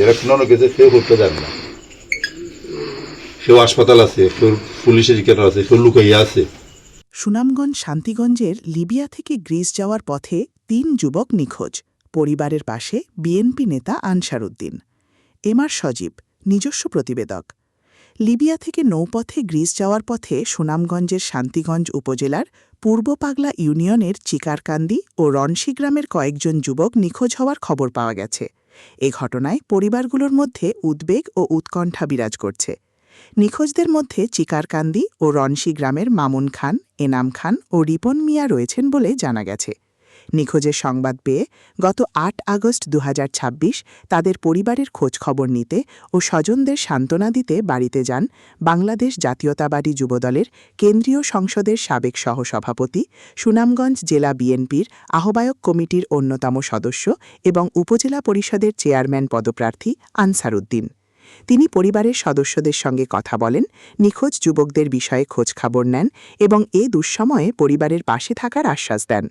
এরা কোনো গেছে কেউ করতে যান না, কেউ হাসপাতাল আছে, কেউ পুলিশের জিজ্ঞাসা আছে, কেউ লুকাইয়া আছে। সুনামগঞ্জ শান্তিগঞ্জের লিবিয়া থেকে গ্রিস যাওয়ার পথে ৩ যুবক নিখোঁজ। পরিবারের পাশে বিএনপি নেতা আনসার উদ্দিন। এমআর সজীব, নিজস্ব প্রতিবেদক। লিবিয়া থেকে নৌপথে গ্রিস যাওয়ার পথে সুনামগঞ্জের শান্তিগঞ্জ উপজেলার পূর্ব পাগলা ইউনিয়নের চিকারকান্দি ও রনশি গ্রামের কয়েকজন যুবক নিখোঁজ হওয়ার খবর পাওয়া গেছে। এ ঘটনায় পরিবারগুলোর মধ্যে উদ্বেগ ও উৎকণ্ঠা বিরাজ করছে। নিখোঁজদের মধ্যে চিকারকান্দি ও রনশি গ্রামের মামুন খান, এনাম খান ও রিপন মিয়া রয়েছেন বলে জানা গেছে। নিখোঁজের সংবাদ পেয়ে গত ৮ আগস্ট ২০২৬ তাদের পরিবারের খোঁজ খবর নিতে ও স্বজনদের সান্ত্বনা দিতে বাড়িতে যান বাংলাদেশ জাতীয়তাবাদী যুবদলের কেন্দ্রীয় সংসদের সাবেক সহসভাপতি, সুনামগঞ্জ জেলা বিএনপির আহ্বায়ক কমিটির অন্যতম সদস্য এবং উপজেলা পরিষদের চেয়ারম্যান পদপ্রার্থী আনসার উদ্দিন। তিনি পরিবারের সদস্যদের সঙ্গে কথা বলেন, নিখোঁজ যুবকদের বিষয়ে খোঁজখবর নেন এবং এ দুঃসময়ে পরিবারের পাশে থাকার আশ্বাস দেন।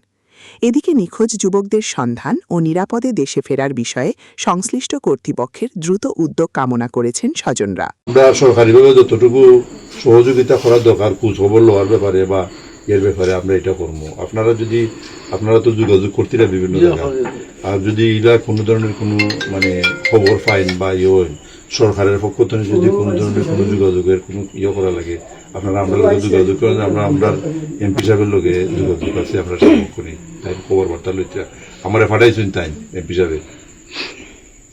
এদিকে নিখোঁজ যুবকদের সন্ধান ও নিরাপদে দেশে ফেরার বিষয়ে সংশ্লিষ্ট কর্তৃপক্ষের দ্রুত উদ্যোগ কামনা করেছেন স্বজনরা। আমরা সরকারিভাবে যতটুকু সহযোগিতা করার দরকার খোঁজখবর লওয়ার ব্যাপারে বা এর ব্যাপারে আমরা এটা করবো। আপনারা তো যোগাযোগ করতেন বিভিন্ন জায়গায়, আর যদি এরা কোনো ধরনের কোনো মানে খবর পাইন বা সরকারের পক্ষ থেকে যদি কোনো ধরনের কোনো যোগাযোগের কোনো করা লাগে, আপনারা আমরা লোকে যোগাযোগ করেন। আমরা এমপি সাহেবের লোকে যোগাযোগ আছে, আমরা সেরকম করি। তাই খবর বার্তা লইতে আমার ফাটাইছেন তাই এমপি সাহেবের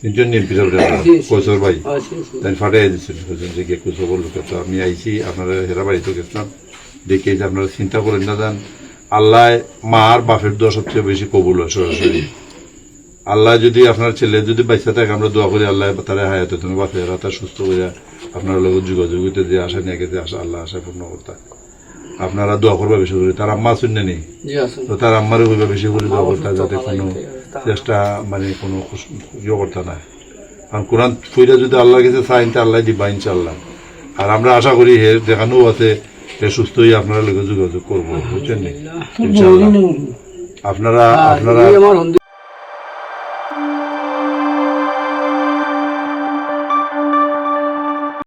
৩ জন এমপি সাহেবের কৈশোর ভাই তাই ফাটাই দিচ্ছেন যে গিয়ে খবর লোকে। তো আমি আইছি, আপনারা হেরা বাড়িতে গেছিলাম, দেখে যে আপনারা চিন্তা করেন না যান। আল্লাহ মার বাপের দোয়া সবচেয়ে বেশি কবুল হয় সরাসরি। আল্লাহ যদি আপনার ছেলে যদি বাচ্চা থাকে, আমরা দোয়া করি আল্লাহ তারা হায়াতে তুমি বাপে তার সুস্থ করে আপনার লোক যোগাযোগিতা যে আশা নিয়ে গেছে আল্লাহ আশা পূর্ণ করতে আপনারা দোয়া করবা বেশি করে। তার আম্মা শুনে নেই তো তার আম্মারও হইবা বেশি করে দোয়া করতে, যাতে কোনো চেষ্টা মানে কোনো করতে না। কারণ কোরআন ফুইরা যদি আল্লাহ গেছে চাইন তা আল্লাহ দিবা ইনশাআল্লাহ। আর আমরা আশা করি হে দেখানো আছে সুস্থ হয়ে আপনারা লোক যোগাযোগ করবো, বুঝছেন? ইনশাআল্লাহ আপনারা